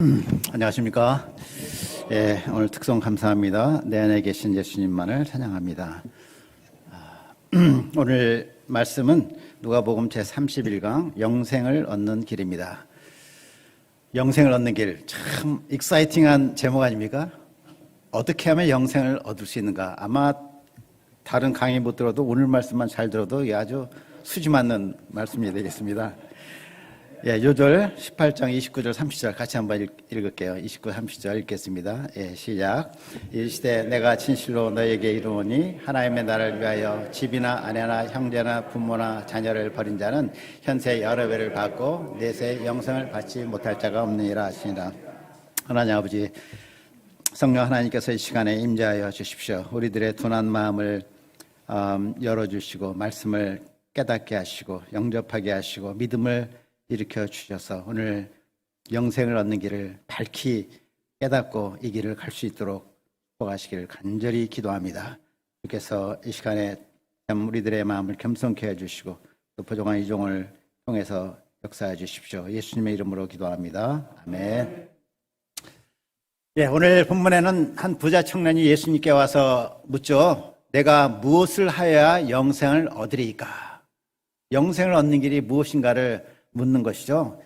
안녕하십니까. 예, 오늘 특송 감사합니다. 내 안에 계신 예수님만을 찬양합니다. 오늘 말씀은 누가복음 제31강 영생을 얻는 길입니다. 영생을 얻는 길, 참 익사이팅한 제목 아닙니까? 어떻게 하면 영생을 얻을 수 있는가? 아마 다른 강의 못 들어도 오늘 말씀만 잘 들어도 아주 수지 맞는 말씀이 되겠습니다. 예, 요절 18장 29절 30절 같이 한번 읽을게요. 29, 30절 읽겠습니다. 예, 시작. 이르시되 내가 진실로 너에게 이르노니 하나님의 나라를 위하여 집이나 아내나 형제나 부모나 자녀를 버린 자는 현세 여러 배를 받고 내세 영생을 받지 못할 자가 없느니라 하시니라. 하나님 아버지, 성령 하나님께서 이 시간에 임재하여 주십시오. 우리들의 둔한 마음을 열어주시고 말씀을 깨닫게 하시고 영접하게 하시고 믿음을 일으켜 주셔서 오늘 영생을 얻는 길을 밝히 깨닫고 이 길을 갈 수 있도록 축복하시기를 간절히 기도합니다. 주께서 이 시간에 우리들의 마음을 겸손케 해주시고 또 부족한 이종을 통해서 역사해 주십시오. 예수님의 이름으로 기도합니다. 아멘. 예, 오늘 본문에는 한 부자 청년이 예수님께 와서 묻죠. 내가 무엇을 하여야 영생을 얻으리까? 영생을 얻는 길이 무엇인가를 묻는 것이죠.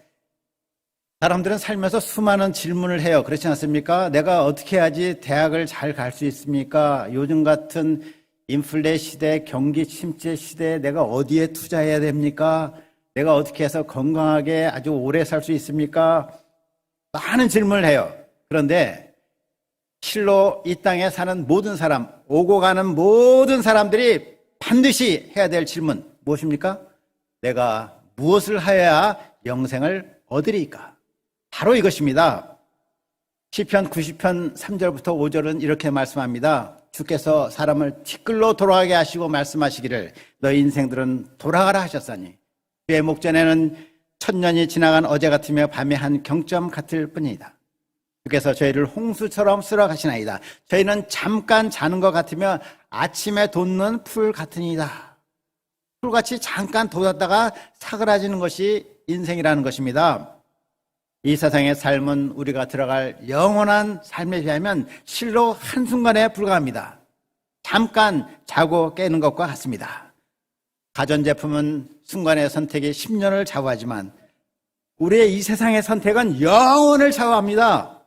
사람들은 살면서 수많은 질문을 해요. 그렇지 않습니까? 내가 어떻게 해야지 대학을 잘 갈 수 있습니까? 요즘 같은 인플레 시대, 경기 침체 시대에 내가 어디에 투자해야 됩니까? 내가 어떻게 해서 건강하게 아주 오래 살 수 있습니까? 많은 질문을 해요. 그런데 실로 이 땅에 사는 모든 사람, 오고 가는 모든 사람들이 반드시 해야 될 질문 무엇입니까? 내가 무엇을 하여야 영생을 얻으리까? 바로 이것입니다. 시편 90편 3절부터 5절은 이렇게 말씀합니다. 주께서 사람을 티끌로 돌아가게 하시고 말씀하시기를 너희 인생들은 돌아가라 하셨사니 주의 목전에는 천년이 지나간 어제 같으며 밤의 한 경점 같을 뿐이다. 주께서 저희를 홍수처럼 쓸어 가시나이다. 저희는 잠깐 자는 것 같으며 아침에 돋는 풀 같으니이다. 풀같이 잠깐 돋았다가 사그라지는 것이 인생이라는 것입니다. 이 세상의 삶은 우리가 들어갈 영원한 삶에 비하면 실로 한순간에 불과합니다. 잠깐 자고 깨는 것과 같습니다. 가전제품은 순간의 선택이 10년을 좌우하지만 우리의 이 세상의 선택은 영원을 좌우합니다.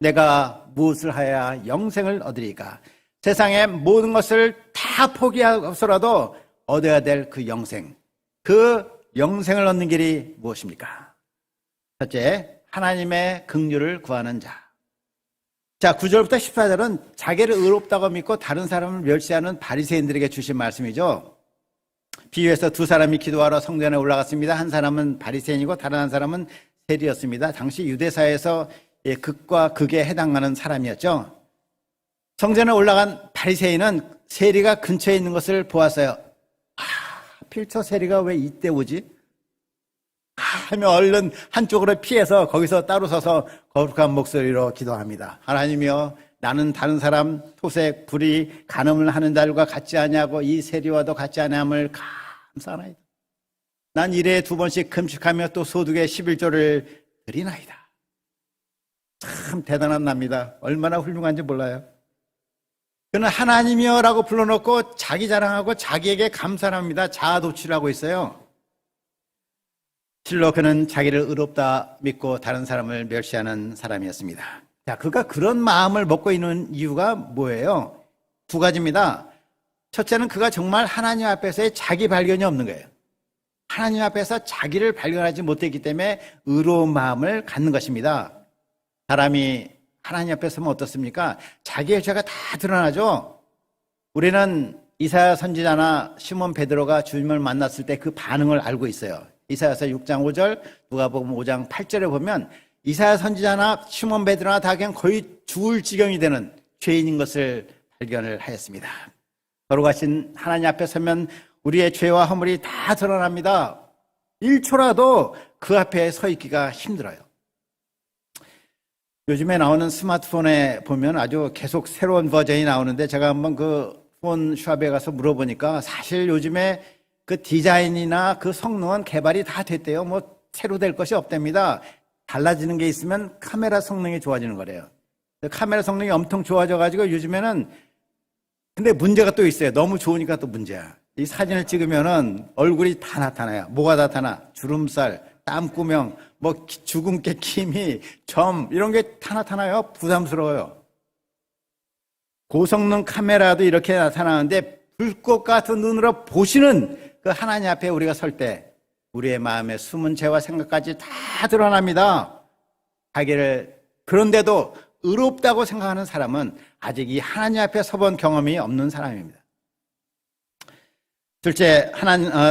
내가 무엇을 하여야 영생을 얻으리까? 세상의 모든 것을 다 포기하고서라도 얻어야 될 그 영생, 그 영생을 얻는 길이 무엇입니까? 첫째, 하나님의 긍휼을 구하는 자. 자, 9절부터 14절은 자기를 의롭다고 믿고 다른 사람을 멸시하는 바리새인들에게 주신 말씀이죠. 비유해서 두 사람이 기도하러 성전에 올라갔습니다. 한 사람은 바리새인이고 다른 한 사람은 세리였습니다. 당시 유대사에서 극과 극에 해당하는 사람이었죠. 성전에 올라간 바리새인은 세리가 근처에 있는 것을 보았어요. 필터 세리가 왜 이때 오지? 하며 얼른 한쪽으로 피해서 거기서 따로 서서 거룩한 목소리로 기도합니다. 하나님이여, 나는 다른 사람 토색, 불의, 간음을 하는 자들과 같지 아니하고 이 세리와도 같지 아니함을 감사하나이다. 난 일에 2번씩 금식하며 또 소득의 11조를 드리나이다. 참 대단한 납니다. 얼마나 훌륭한지 몰라요. 그는 하나님이여 라고 불러놓고 자기 자랑하고 자기에게 감사를 합니다. 자아도취를 하고 있어요. 실로 그는 자기를 의롭다 믿고 다른 사람을 멸시하는 사람이었습니다. 자, 그가 그런 마음을 먹고 있는 이유가 뭐예요? 두 가지입니다. 첫째는 그가 정말 하나님 앞에서의 자기 발견이 없는 거예요. 하나님 앞에서 자기를 발견하지 못했기 때문에 의로운 마음을 갖는 것입니다. 사람이 하나님 앞에 서면 어떻습니까? 자기의 죄가 다 드러나죠. 우리는 이사야 선지자나 시몬 베드로가 주님을 만났을 때 그 반응을 알고 있어요. 이사야서 6장 5절, 누가복음 5장 8절에 보면 이사야 선지자나 시몬 베드로나 다 그냥 거의 죽을 지경이 되는 죄인인 것을 발견을 하였습니다. 거룩하신 하나님 앞에 서면 우리의 죄와 허물이 다 드러납니다. 1초라도 그 앞에 서 있기가 힘들어요. 요즘에 나오는 스마트폰에 보면 아주 계속 새로운 버전이 나오는데 제가 한번 그 폰 샵에 가서 물어보니까 사실 요즘에 그 디자인이나 그 성능은 개발이 다 됐대요. 뭐 새로 될 것이 없답니다. 달라지는 게 있으면 카메라 성능이 좋아지는 거래요. 카메라 성능이 엄청 좋아져가지고 요즘에는 근데 문제가 또 있어요. 너무 좋으니까 또 문제야. 이 사진을 찍으면은 얼굴이 다 나타나요. 뭐가 나타나? 주름살, 땀구멍, 뭐 주근깨, 기미, 점 이런 게 다 나타나요. 부담스러워요. 고성능 카메라도 이렇게 나타나는데 불꽃 같은 눈으로 보시는 그 하나님 앞에 우리가 설 때 우리의 마음에 숨은 죄와 생각까지 다 드러납니다. 자기를 그런데도 의롭다고 생각하는 사람은 아직 이 하나님 앞에 서본 경험이 없는 사람입니다. 둘째,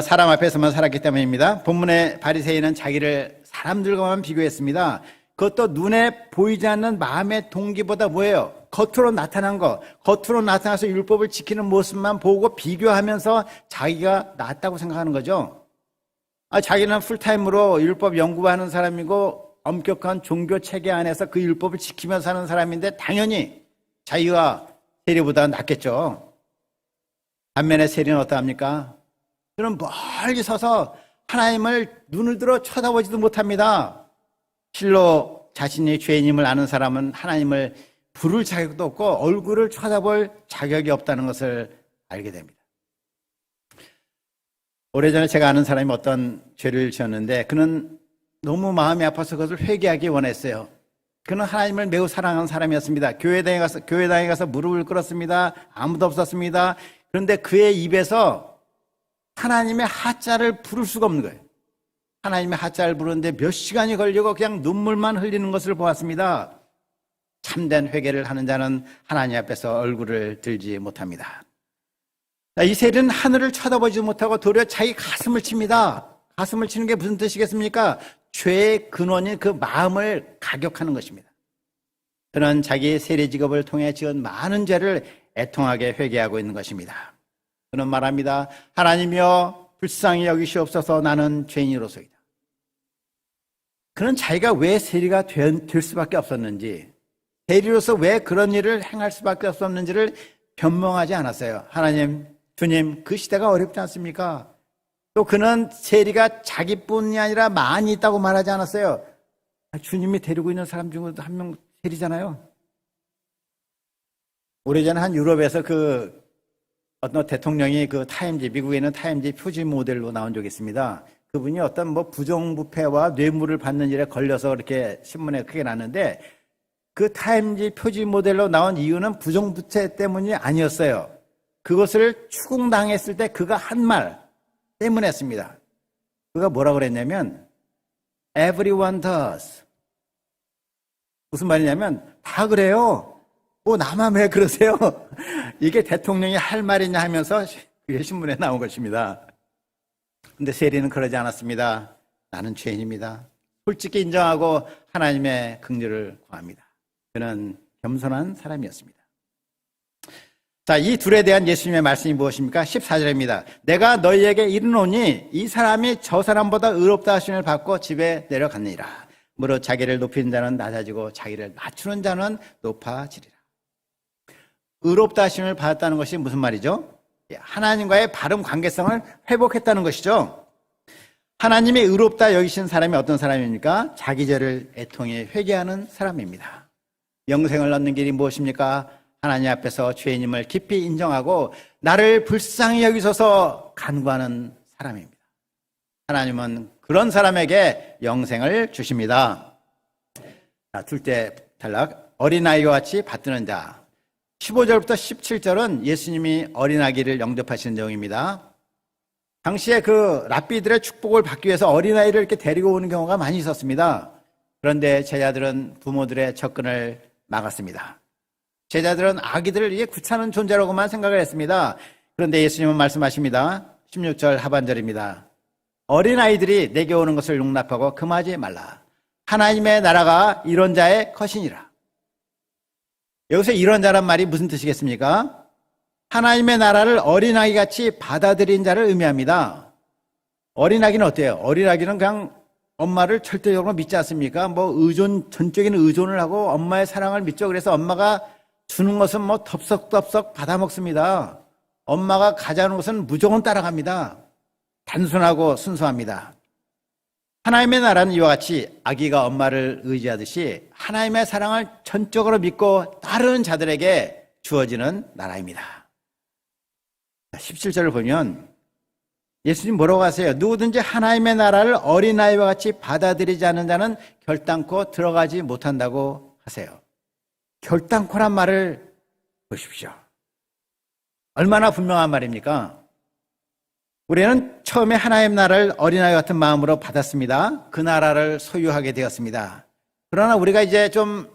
사람 앞에서만 살았기 때문입니다. 본문의 바리새인은 자기를 사람들과만 비교했습니다. 그것도 눈에 보이지 않는 마음의 동기보다 뭐예요? 겉으로 나타난 거, 겉으로 나타나서 율법을 지키는 모습만 보고 비교하면서 자기가 낫다고 생각하는 거죠. 자기는 풀타임으로 율법 연구하는 사람이고 엄격한 종교 체계 안에서 그 율법을 지키며 사는 사람인데 당연히 자기가 세리보다 낫겠죠. 반면에 세리는 어떠합니까? 그는 멀리 서서 하나님을 눈을 들어 쳐다보지도 못합니다. 실로 자신이 죄인임을 아는 사람은 하나님을 부를 자격도 없고 얼굴을 쳐다볼 자격이 없다는 것을 알게 됩니다. 오래전에 제가 아는 사람이 어떤 죄를 지었는데 그는 너무 마음이 아파서 그것을 회개하기 원했어요. 그는 하나님을 매우 사랑하는 사람이었습니다. 교회당에 가서 무릎을 꿇었습니다. 아무도 없었습니다. 그런데 그의 입에서 하나님의 하자를 부를 수가 없는 거예요. 하나님의 하자를 부르는데 몇 시간이 걸리고 그냥 눈물만 흘리는 것을 보았습니다. 참된 회개를 하는 자는 하나님 앞에서 얼굴을 들지 못합니다. 이 세리는 하늘을 쳐다보지 못하고 도리어 자기 가슴을 칩니다. 가슴을 치는 게 무슨 뜻이겠습니까? 죄의 근원인 그 마음을 가격하는 것입니다. 그는 자기 세리 직업을 통해 지은 많은 죄를 애통하게 회개하고 있는 것입니다. 그는 말합니다. 하나님이여 불쌍히 여기시옵소서 나는 죄인으로서이다. 그는 자기가 왜 세리가 될 수밖에 없었는지, 세리로서 왜 그런 일을 행할 수밖에 없었는지를 변명하지 않았어요. 하나님, 주님, 그 시대가 어렵지 않습니까? 또 그는 세리가 자기뿐이 아니라 많이 있다고 말하지 않았어요. 주님이 데리고 있는 사람 중에도 한 명 세리잖아요. 오래전에 한 유럽에서 어떤 대통령이 미국에 있는 타임지 표지 모델로 나온 적이 있습니다. 그분이 어떤 부정부패와 뇌물을 받는 일에 걸려서 이렇게 신문에 크게 났는데 그 타임지 표지 모델로 나온 이유는 부정부패 때문이 아니었어요. 그것을 추궁당했을 때 그가 한 말 때문에 했습니다. 그가 뭐라고 그랬냐면 Everyone does. 무슨 말이냐면 다 그래요. 나만 왜 그러세요? 이게 대통령이 할 말이냐 하면서 그게 신문에 나온 것입니다. 근데 세리는 그러지 않았습니다. 나는 죄인입니다. 솔직히 인정하고 하나님의 긍휼을 구합니다. 그는 겸손한 사람이었습니다. 자, 이 둘에 대한 예수님의 말씀이 무엇입니까? 14절입니다. 내가 너희에게 이르노니 이 사람이 저 사람보다 의롭다 하심을 받고 집에 내려갔느니라. 무릇 자기를 높이는 자는 낮아지고 자기를 낮추는 자는 높아지리라. 의롭다 하심을 받았다는 것이 무슨 말이죠? 하나님과의 바른 관계성을 회복했다는 것이죠. 하나님이 의롭다 여기신 사람이 어떤 사람입니까? 자기 죄를 애통히 회개하는 사람입니다. 영생을 얻는 길이 무엇입니까? 하나님 앞에서 죄인임을 깊이 인정하고 나를 불쌍히 여기셔서 간구하는 사람입니다. 하나님은 그런 사람에게 영생을 주십니다. 자, 둘째 단락, 어린아이와 같이 받드는 자. 15절부터 17절은 예수님이 어린아기를 영접하시는 내용입니다. 당시에 랍비들의 축복을 받기 위해서 어린아이를 이렇게 데리고 오는 경우가 많이 있었습니다. 그런데 제자들은 부모들의 접근을 막았습니다. 제자들은 아기들을 이게 귀찮은 존재라고만 생각을 했습니다. 그런데 예수님은 말씀하십니다. 16절 하반절입니다. 어린아이들이 내게 오는 것을 용납하고 금하지 말라. 하나님의 나라가 이런 자의 것이니라. 여기서 이런 자란 말이 무슨 뜻이겠습니까? 하나님의 나라를 어린아이같이 받아들인 자를 의미합니다. 어린아기는 어때요? 어린아기는 그냥 엄마를 절대적으로 믿지 않습니까? 전적인 의존을 하고 엄마의 사랑을 믿죠. 그래서 엄마가 주는 것은 덥석덥석 받아먹습니다. 엄마가 가져오는 것은 무조건 따라갑니다. 단순하고 순수합니다. 하나님의 나라는 이와 같이 아기가 엄마를 의지하듯이 하나님의 사랑을 전적으로 믿고 따르는 자들에게 주어지는 나라입니다. 17절을 보면 예수님 뭐라고 하세요? 누구든지 하나님의 나라를 어린아이와 같이 받아들이지 않는 자는 결단코 들어가지 못한다고 하세요. 결단코란 말을 보십시오. 얼마나 분명한 말입니까? 우리는 처음에 하나님의 나라를 어린아이 같은 마음으로 받았습니다. 그 나라를 소유하게 되었습니다. 그러나 우리가 이제 좀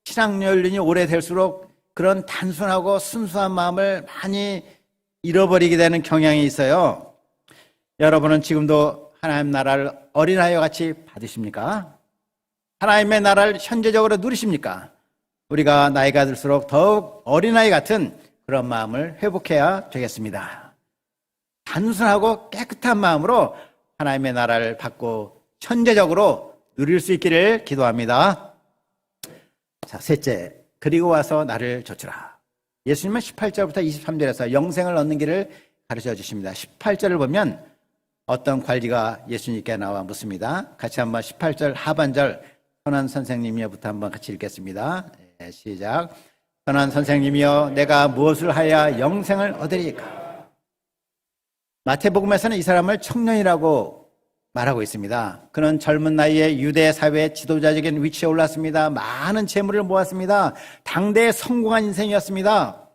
신앙 연륜이 오래될수록 그런 단순하고 순수한 마음을 많이 잃어버리게 되는 경향이 있어요. 여러분은 지금도 하나님의 나라를 어린아이와 같이 받으십니까? 하나님의 나라를 현재적으로 누리십니까? 우리가 나이가 들수록 더욱 어린아이 같은 그런 마음을 회복해야 되겠습니다. 단순하고 깨끗한 마음으로 하나님의 나라를 받고 현재적으로 누릴 수 있기를 기도합니다. 자, 셋째, 그리고 와서 나를 좇으라. 예수님은 18절부터 23절에서 영생을 얻는 길을 가르쳐 주십니다. 18절을 보면 어떤 관리가 예수님께 나와 묻습니다. 같이 한번 18절 하반절 선한 선생님이여부터 한번 같이 읽겠습니다. 시작. 선한 선생님이여, 내가 무엇을 하여야 영생을 얻으리까? 마태복음에서는 이 사람을 청년이라고 말하고 있습니다. 그는 젊은 나이에 유대 사회의 지도자적인 위치에 올랐습니다. 많은 재물을 모았습니다. 당대의 성공한 인생이었습니다.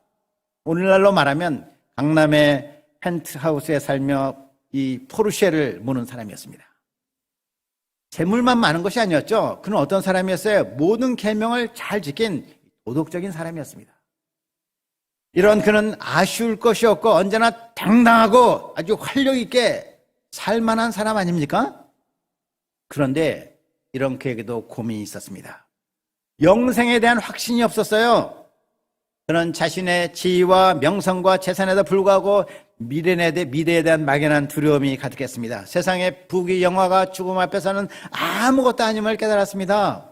오늘날로 말하면 강남의 펜트하우스에 살며 이 포르쉐를 모는 사람이었습니다. 재물만 많은 것이 아니었죠. 그는 어떤 사람이었어요? 모든 계명을 잘 지킨 도덕적인 사람이었습니다. 이런 그는 아쉬울 것이 없고 언제나 당당하고 아주 활력 있게 살만한 사람 아닙니까? 그런데 이런 그에게도 고민이 있었습니다. 영생에 대한 확신이 없었어요. 그는 자신의 지위와 명성과 재산에도 불구하고 미래에 대한 막연한 두려움이 가득했습니다. 세상의 부귀 영화가 죽음 앞에서는 아무것도 아님을 깨달았습니다.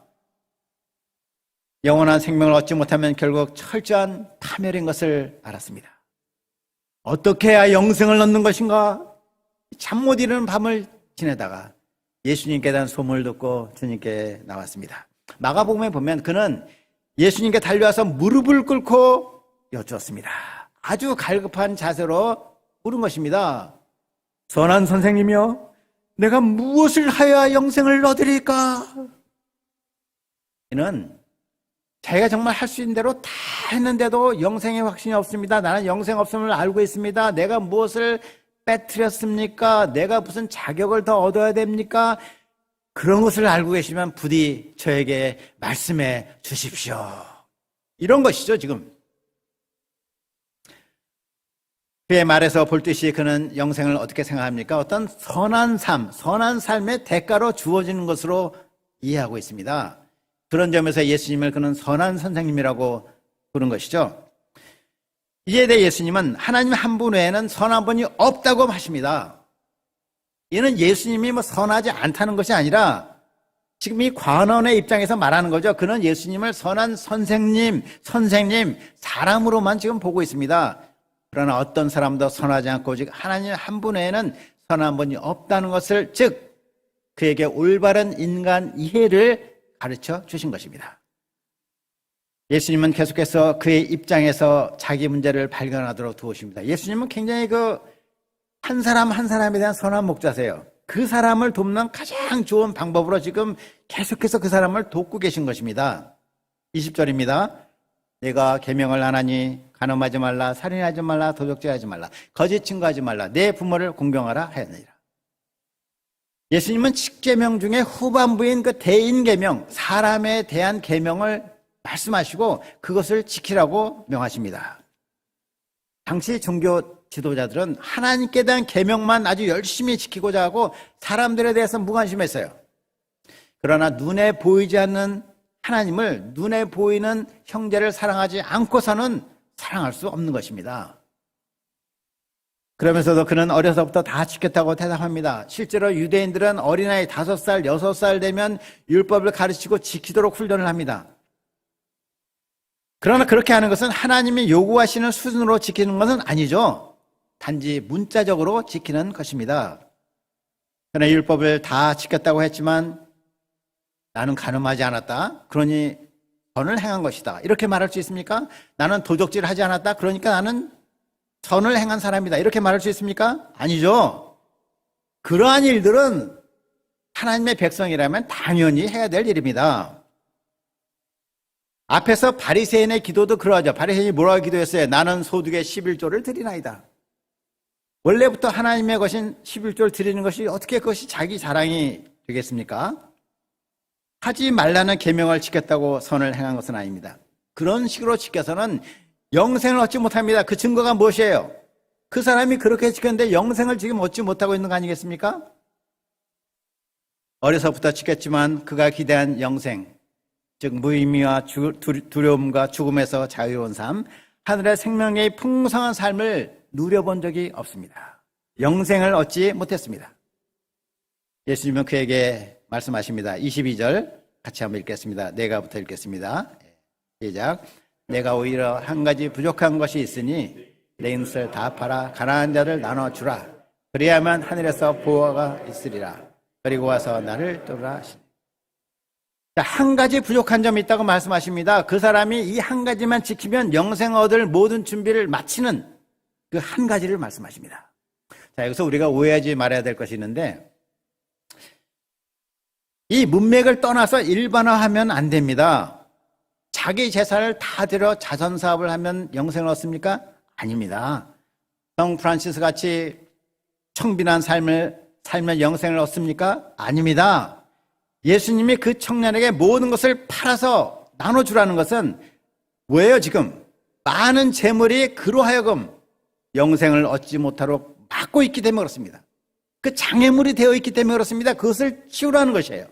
영원한 생명을 얻지 못하면 결국 철저한 파멸인 것을 알았습니다. 어떻게 해야 영생을 얻는 것인가? 잠 못 이루는 밤을 지내다가 예수님께 대한 소문을 듣고 주님께 나왔습니다. 마가복음에 보면 그는 예수님께 달려와서 무릎을 꿇고 여쭈었습니다. 아주 갈급한 자세로 물은 것입니다. 선한 선생님이여, 내가 무엇을 하여야 영생을 얻으리까? 이는 자기가 정말 할 수 있는 대로 다 했는데도 영생의 확신이 없습니다. 나는 영생 없음을 알고 있습니다. 내가 무엇을 빼뜨렸습니까? 내가 무슨 자격을 더 얻어야 됩니까? 그런 것을 알고 계시면 부디 저에게 말씀해 주십시오. 이런 것이죠, 지금. 그의 말에서 볼 듯이 그는 영생을 어떻게 생각합니까? 어떤 선한 삶, 선한 삶의 대가로 주어지는 것으로 이해하고 있습니다. 그런 점에서 예수님을 그는 선한 선생님이라고 부른 것이죠. 이에 대해 예수님은 하나님 한 분 외에는 선한 분이 없다고 하십니다. 이는 예수님이 선하지 않다는 것이 아니라 지금 이 관원의 입장에서 말하는 거죠. 그는 예수님을 선한 선생님, 사람으로만 지금 보고 있습니다. 그러나 어떤 사람도 선하지 않고 즉 하나님 한 분 외에는 선한 분이 없다는 것을, 즉 그에게 올바른 인간 이해를 가르쳐 주신 것입니다. 예수님은 계속해서 그의 입장에서 자기 문제를 발견하도록 도우십니다. 예수님은 굉장히 한 사람 한 사람에 대한 선한 목자세요. 그 사람을 돕는 가장 좋은 방법으로 지금 계속해서 그 사람을 돕고 계신 것입니다. 20절입니다. 내가 계명을 안 하니 간음하지 말라, 살인하지 말라, 도적질하지 말라, 거짓 증거하지 말라, 내 부모를 공경하라 하였느니라. 예수님은 10계명 중에 후반부인 그 대인계명, 사람에 대한 계명을 말씀하시고 그것을 지키라고 명하십니다. 당시 종교 지도자들은 하나님께 대한 계명만 아주 열심히 지키고자 하고 사람들에 대해서 무관심했어요. 그러나 눈에 보이지 않는 하나님을, 눈에 보이는 형제를 사랑하지 않고서는 사랑할 수 없는 것입니다. 그러면서도 그는 어려서부터 다 지켰다고 대답합니다. 실제로 유대인들은 어린아이 5살, 6살 되면 율법을 가르치고 지키도록 훈련을 합니다. 그러나 그렇게 하는 것은 하나님이 요구하시는 수준으로 지키는 것은 아니죠. 단지 문자적으로 지키는 것입니다. 그러나 율법을 다 지켰다고 했지만 나는 간음하지 않았다. 그러니 선을 행한 것이다. 이렇게 말할 수 있습니까? 나는 도적질을 하지 않았다. 그러니까 나는 선을 행한 사람이다. 이렇게 말할 수 있습니까? 아니죠. 그러한 일들은 하나님의 백성이라면 당연히 해야 될 일입니다. 앞에서 바리새인의 기도도 그러하죠. 바리새인이 뭐라고 기도했어요? 나는 소득의 11조를 드리나이다. 원래부터 하나님의 것인 11조를 드리는 것이 어떻게 그것이 자기 자랑이 되겠습니까? 하지 말라는 계명을 지켰다고 선을 행한 것은 아닙니다. 그런 식으로 지켜서는 영생을 얻지 못합니다. 그 증거가 무엇이에요? 그 사람이 그렇게 지켰는데 영생을 지금 얻지 못하고 있는 거 아니겠습니까? 어려서부터 지켰지만 그가 기대한 영생, 즉 무의미와 두려움과 죽음에서 자유로운 삶, 하늘의 생명의 풍성한 삶을 누려본 적이 없습니다. 영생을 얻지 못했습니다. 예수님은 그에게 말씀하십니다. 22절 같이 한번 읽겠습니다. 내가부터 읽겠습니다. 시작. 내가 오히려 한 가지 부족한 것이 있으니 내 인을 다 팔아 가난한 자를 나눠주라. 그래야만 하늘에서 보화가 있으리라. 그리고 와서 나를 따르라 하시니. 한 가지 부족한 점이 있다고 말씀하십니다. 그 사람이 이 한 가지만 지키면 영생 얻을 모든 준비를 마치는 그 한 가지를 말씀하십니다. 자, 여기서 우리가 오해하지 말아야 될 것이 있는데, 이 문맥을 떠나서 일반화하면 안 됩니다. 자기 재산을 다 들여 자선 사업을 하면 영생을 얻습니까? 아닙니다. 성 프란시스 같이 청빈한 삶을 살면 영생을 얻습니까? 아닙니다. 예수님이 그 청년에게 모든 것을 팔아서 나눠주라는 것은 뭐예요? 지금 많은 재물이 그로 하여금 영생을 얻지 못하도록 막고 있기 때문에 그렇습니다. 그 장애물이 되어 있기 때문에 그렇습니다. 그것을 치우라는 것이에요.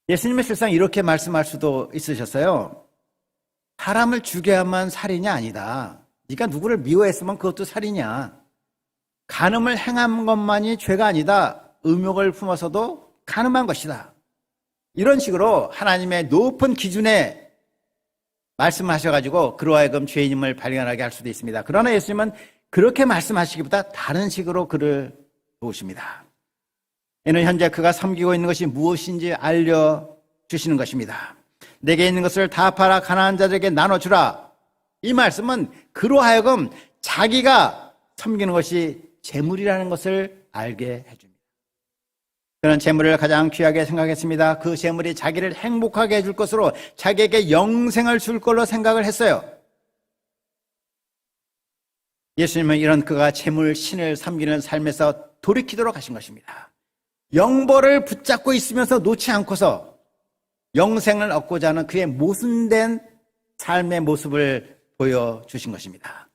예수님은 실상 이렇게 말씀할 수도 있으셨어요. 사람을 죽여야만 살인이 아니다. 네가 누구를 미워했으면 그것도 살인이야. 간음을 행한 것만이 죄가 아니다. 의욕을 품어서도 간음한 것이다. 이런 식으로 하나님의 높은 기준에 말씀하셔가지고 그로 하여금 죄인임을 발견하게 할 수도 있습니다. 그러나 예수님은 그렇게 말씀하시기보다 다른 식으로 그를 도우십니다. 이는 현재 그가 섬기고 있는 것이 무엇인지 알려주시는 것입니다. 내게 있는 것을 다 팔아 가난한 자들에게 나눠주라. 이 말씀은 그로 하여금 자기가 섬기는 것이 재물이라는 것을 알게 해줍니다. 그는 재물을 가장 귀하게 생각했습니다. 그 재물이 자기를 행복하게 해줄 것으로, 자기에게 영생을 줄 걸로 생각을 했어요. 예수님은 이런 그가 재물 신을 섬기는 삶에서 돌이키도록 하신 것입니다. 영벌을 붙잡고 있으면서 놓지 않고서 영생을 얻고자 하는 그의 모순된 삶의 모습을 보여주신 것입니다.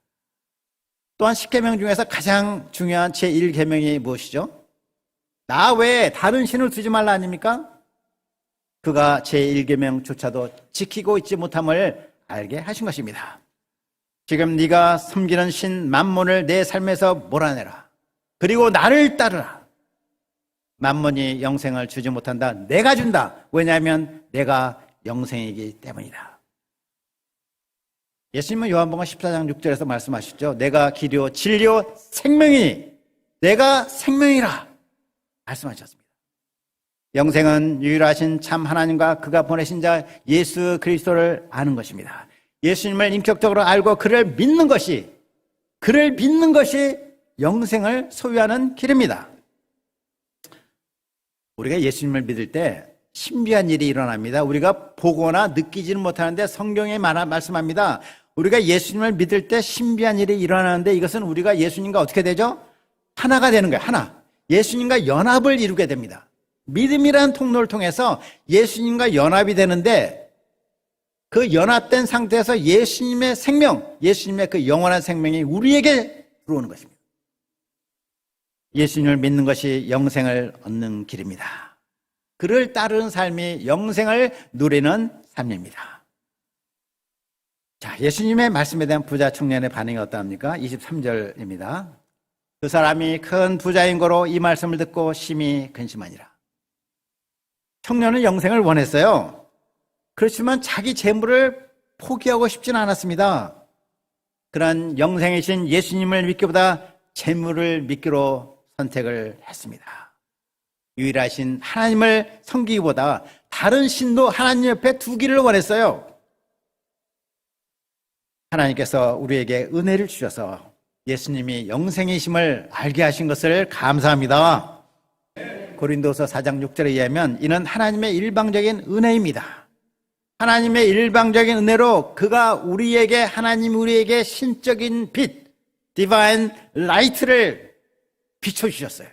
또한 10계명 중에서 가장 중요한 제1계명이 무엇이죠? 나 외에 다른 신을 두지 말라 아닙니까? 그가 제1계명조차도 지키고 있지 못함을 알게 하신 것입니다. 지금 네가 섬기는 신 맘몬을 내 삶에서 몰아내라. 그리고 나를 따르라. 맘몬이 영생을 주지 못한다. 내가 준다. 왜냐하면 내가 영생이기 때문이다. 예수님은 요한복음 14장 6절에서 말씀하시죠. 내가 길이요 진리요 생명이니 내가 생명이라 말씀하셨습니다. 영생은 유일하신 참 하나님과 그가 보내신 자 예수 그리스도를 아는 것입니다. 예수님을 인격적으로 알고 그를 믿는 것이 영생을 소유하는 길입니다. 우리가 예수님을 믿을 때 신비한 일이 일어납니다. 우리가 보거나 느끼지는 못하는데 성경에 말씀합니다. 우리가 예수님을 믿을 때 신비한 일이 일어나는데 이것은 우리가 예수님과 어떻게 되죠? 하나가 되는 거예요. 하나. 예수님과 연합을 이루게 됩니다. 믿음이라는 통로를 통해서 예수님과 연합이 되는데 그 연합된 상태에서 예수님의 생명, 예수님의 그 영원한 생명이 우리에게 들어오는 것입니다. 예수님을 믿는 것이 영생을 얻는 길입니다. 그를 따르는 삶이 영생을 누리는 삶입니다. 자, 예수님의 말씀에 대한 부자 청년의 반응이 어떠합니까? 23절입니다. 그 사람이 큰 부자인 거로 이 말씀을 듣고 심히 근심하니라. 청년은 영생을 원했어요. 그렇지만 자기 재물을 포기하고 싶지는 않았습니다. 그런 영생이신 예수님을 믿기보다 재물을 믿기로 선택을 했습니다. 유일하신 하나님을 섬기기보다 다른 신도 하나님 옆에 두기를 원했어요. 하나님께서 우리에게 은혜를 주셔서 예수님이 영생이심을 알게 하신 것을 감사합니다. 고린도서 4장 6절에 의하면 이는 하나님의 일방적인 은혜입니다. 하나님의 일방적인 은혜로 그가 하나님 우리에게 신적인 빛, 디바인 라이트를 비춰주셨어요.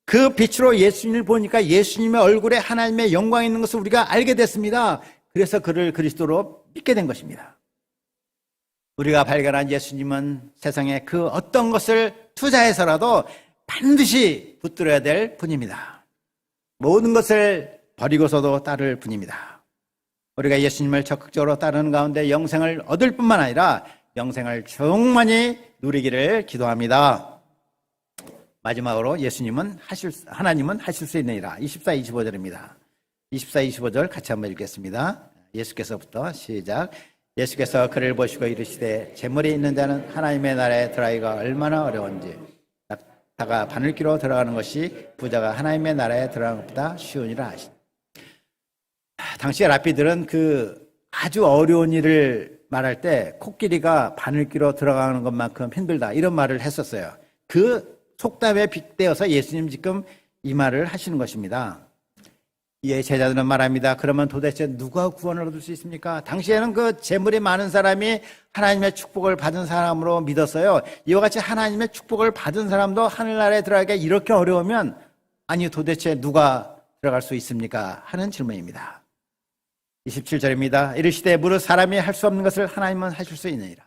그 빛으로 예수님을 보니까 예수님의 얼굴에 하나님의 영광이 있는 것을 우리가 알게 됐습니다. 그래서 그를 그리스도로 믿게 된 것입니다. 우리가 발견한 예수님은 세상에 그 어떤 것을 투자해서라도 반드시 붙들어야 될 분입니다. 모든 것을 버리고서도 따를 분입니다. 우리가 예수님을 적극적으로 따르는 가운데 영생을 얻을 뿐만 아니라 영생을 충만히 누리기를 기도합니다. 마지막으로 하나님은 하실 수 있느니라. 24, 25절입니다. 24, 25절 같이 한번 읽겠습니다. 예수께서부터 시작. 예수께서 그를 보시고 이르시되 재물이 있는 자는 하나님의 나라에 들어가기가 얼마나 어려운지 다가 바늘기로 들어가는 것이 부자가 하나님의 나라에 들어가는 것보다 쉬우니라 하시니. 당시 랍비들은 그 아주 어려운 일을 말할 때 코끼리가 바늘기로 들어가는 것만큼 힘들다 이런 말을 했었어요. 그 속담에 빗대어서 예수님 지금 이 말을 하시는 것입니다. 이에 제자들은 말합니다. 그러면 도대체 누가 구원을 얻을 수 있습니까? 당시에는 그 재물이 많은 사람이 하나님의 축복을 받은 사람으로 믿었어요. 이와 같이 하나님의 축복을 받은 사람도 하늘나라에 들어가기가 이렇게 어려우면 아니 도대체 누가 들어갈 수 있습니까? 하는 질문입니다. 27절입니다. 이르시되 무릇 사람이 할 수 없는 것을 하나님은 하실 수 있느니라.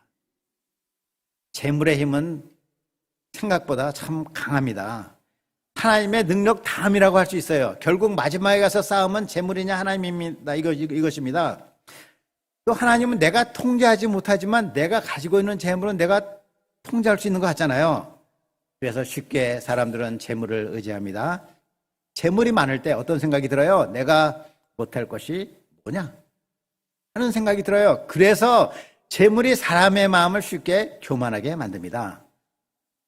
재물의 힘은 생각보다 참 강합니다. 하나님의 능력 다함이라고 할 수 있어요. 결국 마지막에 가서 싸움은 재물이냐 하나님입니다. 이것입니다. 또 하나님은 내가 통제하지 못하지만 내가 가지고 있는 재물은 내가 통제할 수 있는 것 같잖아요. 그래서 쉽게 사람들은 재물을 의지합니다. 재물이 많을 때 어떤 생각이 들어요? 내가 못할 것이 뭐냐 하는 생각이 들어요. 그래서 재물이 사람의 마음을 쉽게 교만하게 만듭니다.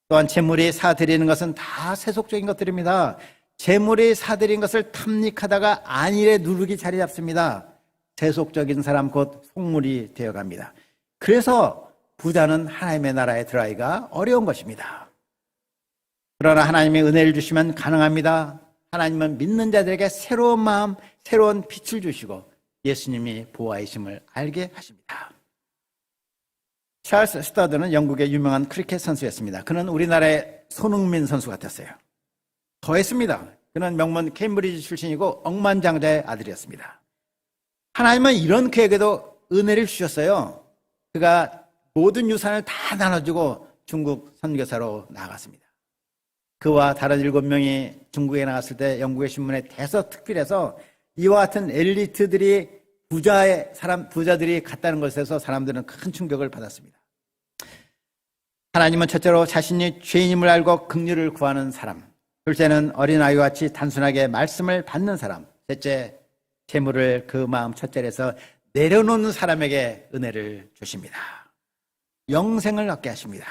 또한 재물이 사들이는 것은 다 세속적인 것들입니다. 재물이 사들인 것을 탐닉하다가 안일에 누르기 자리 잡습니다. 세속적인 사람 곧 속물이 되어갑니다. 그래서 부자는 하나님의 나라에 들어가기가 어려운 것입니다. 그러나 하나님의 은혜를 주시면 가능합니다. 하나님은 믿는 자들에게 새로운 마음, 새로운 빛을 주시고 예수님이 보아이심을 알게 하십니다. 찰스 스타드는 영국의 유명한 크리켓 선수였습니다. 그는 우리나라의 손흥민 선수 같았어요. 더했습니다. 그는 명문 케임브리지 출신이고 억만장자의 아들이었습니다. 하나님은 이런 그에게도 은혜를 주셨어요. 그가 모든 유산을 다 나눠주고 중국 선교사로 나아갔습니다. 그와 다른 7명이 중국에 나갔을 때 영국의 신문에 대서특필해서 이와 같은 엘리트들이 부자들이 갔다는 것에서 사람들은 큰 충격을 받았습니다. 하나님은 첫째로 자신이 죄인임을 알고 긍휼을 구하는 사람, 둘째는 어린아이와 같이 단순하게 말씀을 받는 사람, 셋째 재물을 그 마음 첫째에서 내려놓는 사람에게 은혜를 주십니다. 영생을 얻게 하십니다.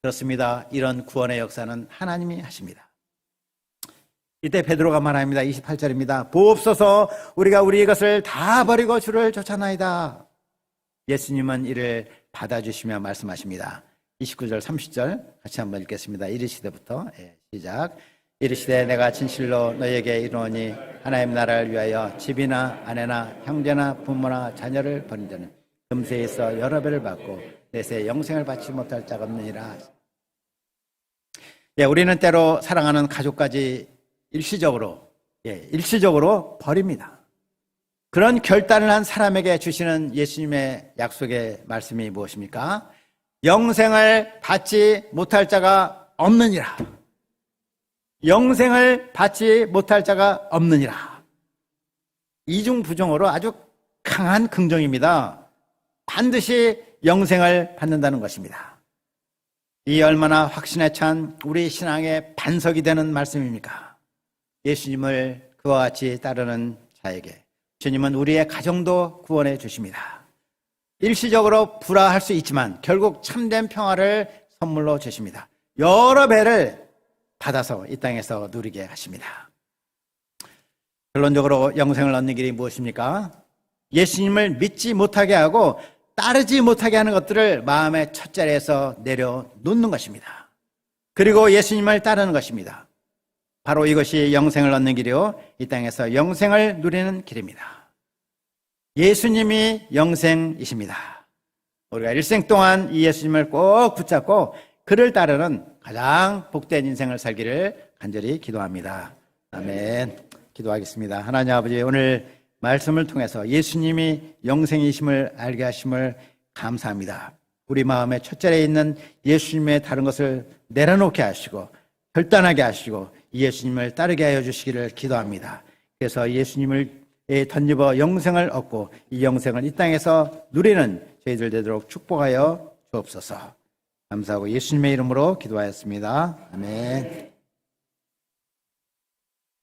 그렇습니다. 이런 구원의 역사는 하나님이 하십니다. 이때 베드로가 말합니다. 28절입니다. 보옵소서 우리가 우리의 것을 다 버리고 주를 쫓아나이다. 예수님은 이를 받아주시며 말씀하십니다. 29절 30절 같이 한번 읽겠습니다. 이르시되부터 시작. 이르시되 내가 진실로 너희에게 이르노니 하나님 나라를 위하여 집이나 아내나 형제나 부모나 자녀를 버린 자는 금세에 있어 여러 배를 받고 내세 영생을 받지 못할 자가 없느니라. 우리는 때로 사랑하는 가족까지 일시적으로 버립니다. 그런 결단을 한 사람에게 주시는 예수님의 약속의 말씀이 무엇입니까? 영생을 받지 못할 자가 없느니라. 영생을 받지 못할 자가 없느니라. 이중부정어로 아주 강한 긍정입니다. 반드시 영생을 받는다는 것입니다. 이 얼마나 확신에 찬 우리 신앙의 반석이 되는 말씀입니까? 예수님을 그와 같이 따르는 자에게 주님은 우리의 가정도 구원해 주십니다. 일시적으로 불화할 수 있지만 결국 참된 평화를 선물로 주십니다. 여러 배를 받아서 이 땅에서 누리게 하십니다. 결론적으로 영생을 얻는 길이 무엇입니까? 예수님을 믿지 못하게 하고 따르지 못하게 하는 것들을 마음의 첫자리에서 내려놓는 것입니다. 그리고 예수님을 따르는 것입니다. 바로 이것이 영생을 얻는 길이요, 이 땅에서 영생을 누리는 길입니다. 예수님이 영생이십니다. 우리가 일생 동안 이 예수님을 꼭 붙잡고 그를 따르는 가장 복된 인생을 살기를 간절히 기도합니다. 아멘. 기도하겠습니다. 하나님 아버지, 오늘 말씀을 통해서 예수님이 영생이심을 알게 하심을 감사합니다. 우리 마음의 첫자리에 있는 예수님의 다른 것을 내려놓게 하시고 결단하게 하시고 예수님을 따르게 하여 주시기를 기도합니다. 그래서 예수님을 덧입어 영생을 얻고 이 영생을 이 땅에서 누리는 저희들 되도록 축복하여 주옵소서. 감사하고 예수님의 이름으로 기도하였습니다. 아멘.